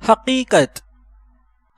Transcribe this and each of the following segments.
حقیقت.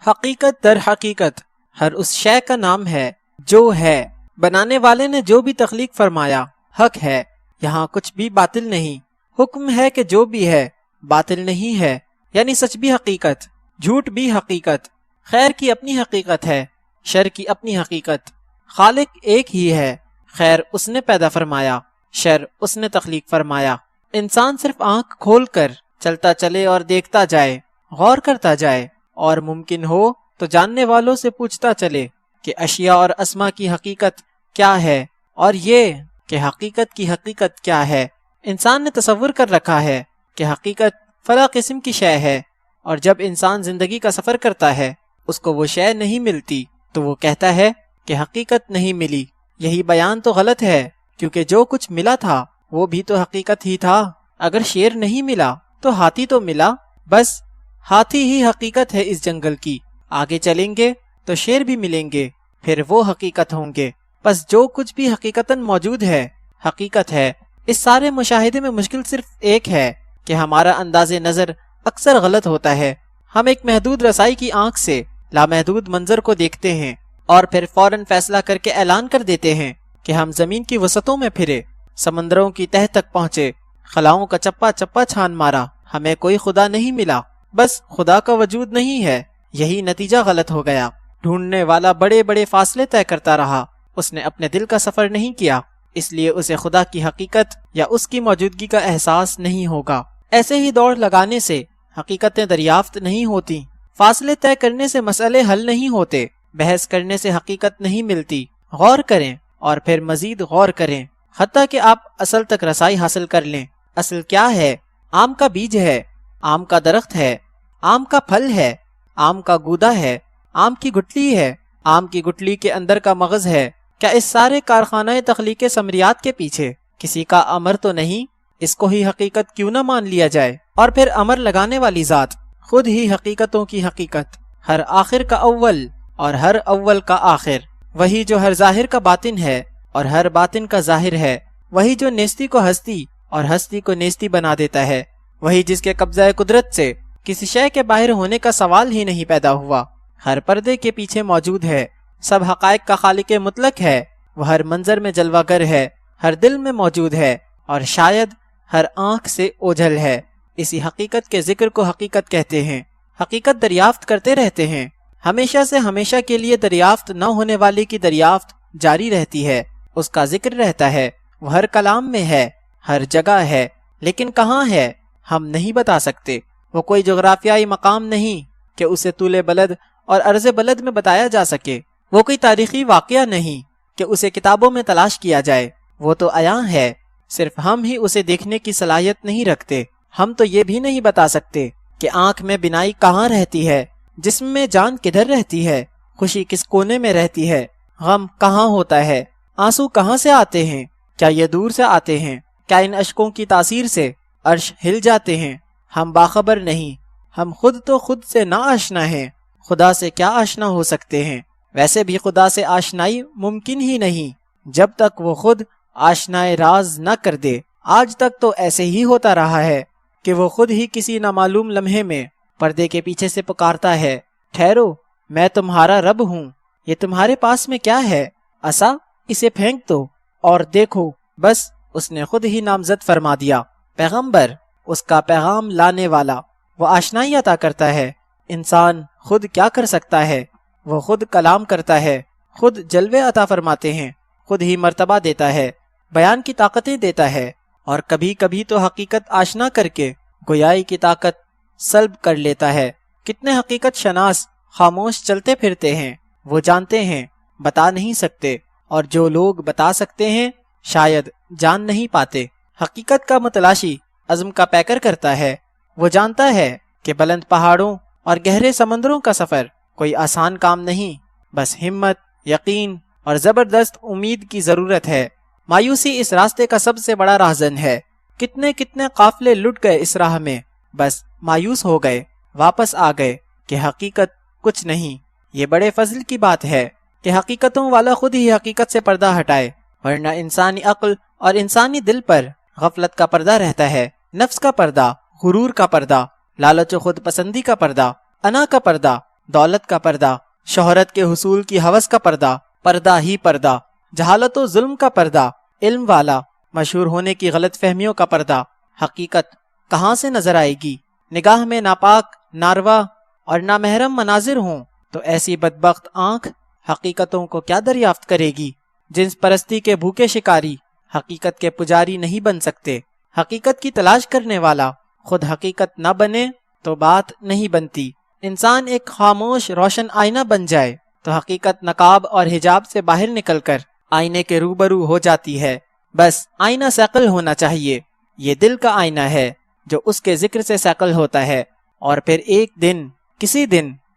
حقیقت در حقیقت ہر اس شے کا نام ہے جو ہے. بنانے والے نے جو بھی تخلیق فرمایا حق ہے، یہاں کچھ بھی باطل نہیں. حکم ہے کہ جو بھی ہے باطل نہیں ہے، یعنی سچ بھی حقیقت، جھوٹ بھی حقیقت. خیر کی اپنی حقیقت ہے، شر کی اپنی حقیقت. خالق ایک ہی ہے، خیر اس نے پیدا فرمایا، شر اس نے تخلیق فرمایا. انسان صرف آنکھ کھول کر چلتا چلے اور دیکھتا جائے، غور کرتا جائے، اور ممکن ہو تو جاننے والوں سے پوچھتا چلے کہ اشیاء اور اسما کی حقیقت کیا ہے، اور یہ کہ حقیقت کی حقیقت کیا ہے. انسان نے تصور کر رکھا ہے کہ حقیقت فلاں قسم کی شے ہے، اور جب انسان زندگی کا سفر کرتا ہے اس کو وہ شے نہیں ملتی تو وہ کہتا ہے کہ حقیقت نہیں ملی. یہی بیان تو غلط ہے، کیونکہ جو کچھ ملا تھا وہ بھی تو حقیقت ہی تھا. اگر شیر نہیں ملا تو ہاتھی تو ملا، بس ہاتھی ہی حقیقت ہے اس جنگل کی. آگے چلیں گے تو شیر بھی ملیں گے، پھر وہ حقیقت ہوں گے. بس جو کچھ بھی حقیقتاً موجود ہے حقیقت ہے. اس سارے مشاہدے میں مشکل صرف ایک ہے کہ ہمارا انداز نظر اکثر غلط ہوتا ہے. ہم ایک محدود رسائی کی آنکھ سے لامحدود منظر کو دیکھتے ہیں اور پھر فوراً فیصلہ کر کے اعلان کر دیتے ہیں کہ ہم زمین کی وسعتوں میں پھرے، سمندروں کی تہہ تک پہنچے، خلاؤں کا چپا چپا چھان مارا، ہمیں کوئی خدا نہیں ملا، بس خدا کا وجود نہیں ہے. یہی نتیجہ غلط ہو گیا. ڈھونڈنے والا بڑے بڑے فاصلے طے کرتا رہا، اس نے اپنے دل کا سفر نہیں کیا، اس لیے اسے خدا کی حقیقت یا اس کی موجودگی کا احساس نہیں ہوگا. ایسے ہی دوڑ لگانے سے حقیقتیں دریافت نہیں ہوتی، فاصلے طے کرنے سے مسئلے حل نہیں ہوتے، بحث کرنے سے حقیقت نہیں ملتی. غور کریں اور پھر مزید غور کریں، حتیٰ کہ آپ اصل تک رسائی حاصل کر لیں. اصل کیا ہے؟ آم کا بیج ہے، آم کا درخت ہے، آم کا پھل ہے، آم کا گودا ہے، آم کی گٹلی ہے، آم کی گٹلی کے اندر کا مغز ہے. کیا اس سارے کارخانہ تخلیق ثمریات کے پیچھے کسی کا امر تو نہیں؟ اس کو ہی حقیقت کیوں نہ مان لیا جائے؟ اور پھر امر لگانے والی ذات خود ہی حقیقتوں کی حقیقت، ہر آخر کا اول اور ہر اول کا آخر، وہی جو ہر ظاہر کا باطن ہے اور ہر باطن کا ظاہر ہے، وہی جو نیستی کو ہستی اور ہستی کو نیستی بنا دیتا ہے، وہی جس کے قبضہ قدرت سے کسی شے کے باہر ہونے کا سوال ہی نہیں پیدا ہوا، ہر پردے کے پیچھے موجود ہے، سب حقائق کا خالق مطلق ہے، وہ ہر منظر میں جلوہ گر ہے، ہر دل میں موجود ہے، اور شاید ہر آنکھ سے اوجھل ہے. اسی حقیقت کے ذکر کو حقیقت کہتے ہیں. حقیقت دریافت کرتے رہتے ہیں، ہمیشہ سے ہمیشہ کے لیے دریافت نہ ہونے والی کی دریافت جاری رہتی ہے، اس کا ذکر رہتا ہے، وہ ہر کلام میں ہے، ہر جگہ ہے، لیکن کہاں ہے ہم نہیں بتا سکتے. وہ کوئی جغرافیائی مقام نہیں کہ اسے طول بلد اور عرض بلد میں بتایا جا سکے، وہ کوئی تاریخی واقعہ نہیں کہ اسے کتابوں میں تلاش کیا جائے. وہ تو عیاں ہے، صرف ہم ہی اسے دیکھنے کی صلاحیت نہیں رکھتے. ہم تو یہ بھی نہیں بتا سکتے کہ آنکھ میں بینائی کہاں رہتی ہے، جسم میں جان کدھر رہتی ہے، خوشی کس کونے میں رہتی ہے، غم کہاں ہوتا ہے، آنسو کہاں سے آتے ہیں، کیا یہ دور سے آتے ہیں، کیا ان اشکوں کی تاثیر سے عرش ہل جاتے ہیں؟ ہم باخبر نہیں. ہم خود تو خود سے نہ آشنا ہیں، خدا سے کیا آشنا ہو سکتے ہیں؟ ویسے بھی خدا سے آشنائی ممکن ہی نہیں جب تک وہ خود آشنائے راز نہ کر دے. آج تک تو ایسے ہی ہوتا رہا ہے کہ وہ خود ہی کسی نامعلوم لمحے میں پردے کے پیچھے سے پکارتا ہے، ٹھہرو میں تمہارا رب ہوں. یہ تمہارے پاس میں کیا ہے؟ عصا، اسے پھینک دو اور دیکھو. بس اس نے خود ہی نامزد فرما دیا. پیغمبر، اس کا پیغام لانے والا، وہ آشنائی عطا کرتا ہے. انسان خود کیا کر سکتا ہے؟ وہ خود کلام کرتا ہے، خود جلوے عطا فرماتے ہیں، خود ہی مرتبہ دیتا ہے، بیان کی طاقتیں دیتا ہے، اور کبھی کبھی تو حقیقت آشنا کر کے گویائی کی طاقت سلب کر لیتا ہے. کتنے حقیقت شناس خاموش چلتے پھرتے ہیں، وہ جانتے ہیں، بتا نہیں سکتے، اور جو لوگ بتا سکتے ہیں شاید جان نہیں پاتے. حقیقت کا متلاشی عزم کا پیکر کرتا ہے. وہ جانتا ہے کہ بلند پہاڑوں اور گہرے سمندروں کا سفر کوئی آسان کام نہیں، بس ہمت، یقین اور زبردست امید کی ضرورت ہے. مایوسی اس راستے کا سب سے بڑا راہزن ہے. کتنے کتنے قافلے لٹ گئے اس راہ میں، بس مایوس ہو گئے، واپس آ گئے کہ حقیقت کچھ نہیں. یہ بڑے فضل کی بات ہے کہ حقیقتوں والا خود ہی حقیقت سے پردہ ہٹائے، ورنہ انسانی عقل اور انسانی دل پر غفلت کا پردہ رہتا ہے، نفس کا پردہ، غرور کا پردہ، لالچ و خود پسندی کا پردہ، انا کا پردہ، دولت کا پردہ، شہرت کے حصول کی ہوس کا پردہ، پردہ ہی پردہ، جہالت و ظلم کا پردہ، علم والا مشہور ہونے کی غلط فہمیوں کا پردہ۔ حقیقت کہاں سے نظر آئے گی؟ نگاہ میں ناپاک، ناروا اور نامحرم مناظر ہوں تو ایسی بدبخت آنکھ حقیقتوں کو کیا دریافت کرے گی؟ جنس پرستی کے بھوکے شکاری حقیقت کے پجاری نہیں بن سکتے۔ حقیقت کی تلاش کرنے والا خود حقیقت نہ بنے تو بات نہیں بنتی۔ انسان ایک خاموش روشن آئینہ بن جائے تو حقیقت نقاب اور حجاب سے باہر نکل کر آئینے کے روبرو ہو جاتی ہے۔ بس آئینہ سیکل ہونا چاہیے۔ یہ دل کا آئینہ ہے جو اس کے ذکر سے سیکل ہوتا ہے، اور پھر ایک دن،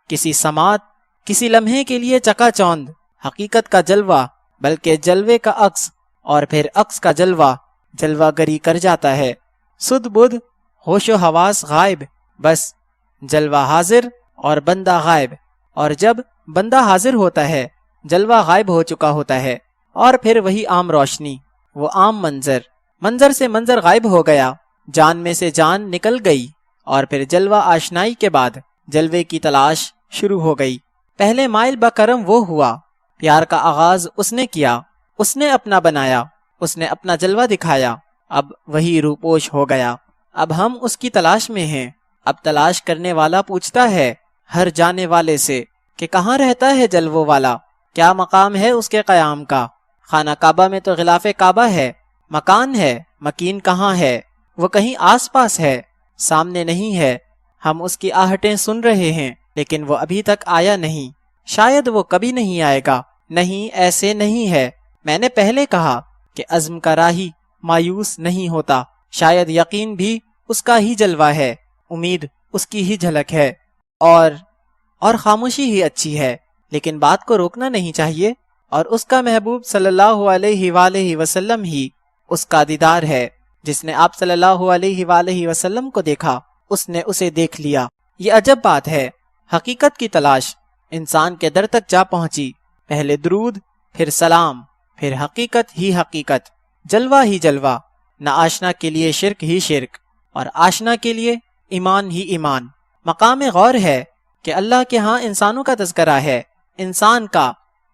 کسی سماعت، کسی لمحے کے لیے چکا چوند حقیقت کا جلوہ، بلکہ جلوے کا عکس، اور پھر عکس کا جلوہ گری کر جاتا ہے۔ سدھ بدھ، ہوش و حواس غائب، بس جلوہ حاضر اور بندہ غائب، اور جب بندہ حاضر ہوتا ہے جلوہ غائب ہو چکا ہوتا ہے، اور پھر وہی عام روشنی، وہ عام منظر سے منظر غائب ہو گیا، جان میں سے جان نکل گئی، اور پھر جلوہ آشنائی کے بعد جلوے کی تلاش شروع ہو گئی۔ پہلے مائل بکرم وہ ہوا، پیار کا آغاز اس نے کیا، اس نے اپنا بنایا، اس نے اپنا جلوہ دکھایا، اب وہی روپوش ہو گیا۔ اب ہم اس کی تلاش میں ہیں۔ اب تلاش کرنے والا پوچھتا ہے ہر جانے والے سے کہ کہاں رہتا ہے جلووں والا، کیا مقام ہے اس کے قیام کا؟ خانہ کعبہ میں تو غلاف کعبہ ہے، مکان ہے، مکین کہاں ہے؟ وہ کہیں آس پاس ہے، سامنے نہیں ہے۔ ہم اس کی آہٹیں سن رہے ہیں لیکن وہ ابھی تک آیا نہیں، شاید وہ کبھی نہیں آئے گا۔ نہیں، ایسے نہیں ہے۔ میں نے پہلے کہا کہ عزم کا راہی مایوس نہیں ہوتا، شاید یقین بھی اس کا ہی جلوہ ہے، امید اس کی ہی جھلک ہے، اور خاموشی ہی اچھی ہے، لیکن بات کو روکنا نہیں چاہیے، اور اس کا محبوب صلی اللہ علیہ وآلہ وسلم ہی اس کا دیدار ہے۔ جس نے آپ صلی اللہ علیہ وآلہ وسلم کو دیکھا، اس نے اسے دیکھ لیا۔ یہ عجب بات ہے، حقیقت کی تلاش انسان کے در تک جا پہنچی، پہلے درود، پھر سلام، پھر حقیقت ہی حقیقت، جلوہ ہی جلوہ، نہ آشنا کے لیے شرک ہی شرک، اور آشنا کے لیے ایمان ہی ایمان۔ مقام غور ہے کہ اللہ کے ہاں انسانوں کا تذکرہ ہے، انسان کا،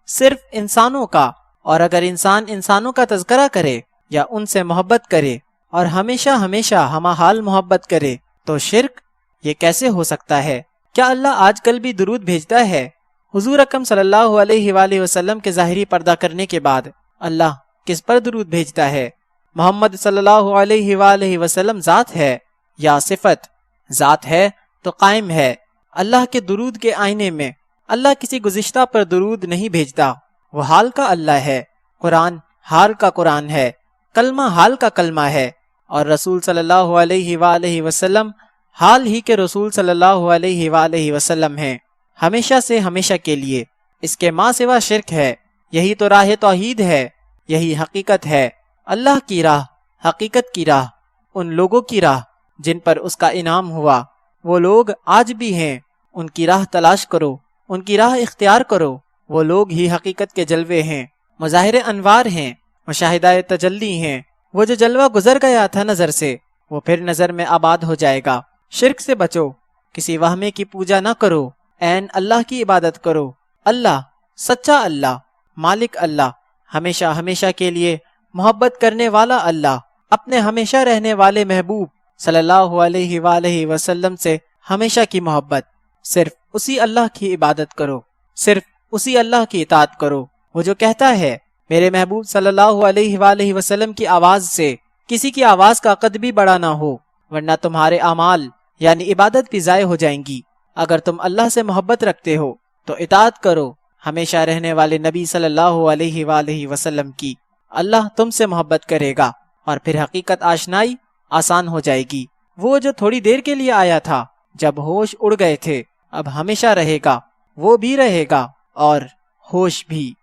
صرف انسانوں کا، اور اگر انسان انسانوں کا تذکرہ کرے یا ان سے محبت کرے اور ہمیشہ ہمہ حال محبت کرے تو شرک یہ کیسے ہو سکتا ہے؟ کیا اللہ آج کل بھی درود بھیجتا ہے؟ حضور اکرم صلی اللہ علیہ وآلہ وسلم کے ظاہری پردہ کرنے کے بعد اللہ کس پر درود بھیجتا ہے؟ محمد صلی اللہ علیہ وآلہ وسلم ذات ہے یا صفت؟ ذات ہے تو قائم ہے۔ اللہ کے درود کے آئینے میں اللہ کسی گزشتہ پر درود نہیں بھیجتا، وہ حال کا اللہ ہے، قرآن حال کا قرآن ہے، کلمہ حال کا کلمہ ہے، اور رسول صلی اللہ علیہ وآلہ وسلم حال ہی کے رسول صلی اللہ علیہ وآلہ وسلم ہیں، ہمیشہ سے ہمیشہ کے لیے۔ اس کے ماں سوا شرک ہے، یہی تو راہ توحید ہے، یہی حقیقت ہے، اللہ کی راہ، حقیقت کی راہ، ان لوگوں کی راہ جن پر اس کا انعام ہوا۔ وہ لوگ آج بھی ہیں، ان کی راہ تلاش کرو، ان کی راہ اختیار کرو، وہ لوگ ہی حقیقت کے جلوے ہیں، مظاہر انوار ہیں، مشاہدہ تجلی ہیں۔ وہ جو جلوہ گزر گیا تھا نظر سے، وہ پھر نظر میں آباد ہو جائے گا۔ شرک سے بچو، کسی وہمے کی پوجا نہ کرو، عین اللہ کی عبادت کرو۔ اللہ، سچا اللہ، مالک اللہ، ہمیشہ ہمیشہ کے لیے محبت کرنے والا اللہ، اپنے ہمیشہ رہنے والے محبوب صلی اللہ علیہ وآلہ وسلم سے ہمیشہ کی محبت۔ صرف اسی اللہ کی عبادت کرو، صرف اسی اللہ کی اطاعت کرو۔ وہ جو کہتا ہے میرے محبوب صلی اللہ علیہ وآلہ وسلم کی آواز سے کسی کی آواز کا قد بھی بڑا نہ ہو، ورنہ تمہارے اعمال یعنی عبادت بھی ضائع ہو جائیں گی۔ اگر تم اللہ سے محبت رکھتے ہو تو اطاعت کرو ہمیشہ رہنے والے نبی صلی اللہ علیہ وآلہ وسلم کی، اللہ تم سے محبت کرے گا، اور پھر حقیقت آشنائی آسان ہو جائے گی۔ وہ جو تھوڑی دیر کے لیے آیا تھا جب ہوش اڑ گئے تھے، اب ہمیشہ رہے گا، وہ بھی رہے گا اور ہوش بھی۔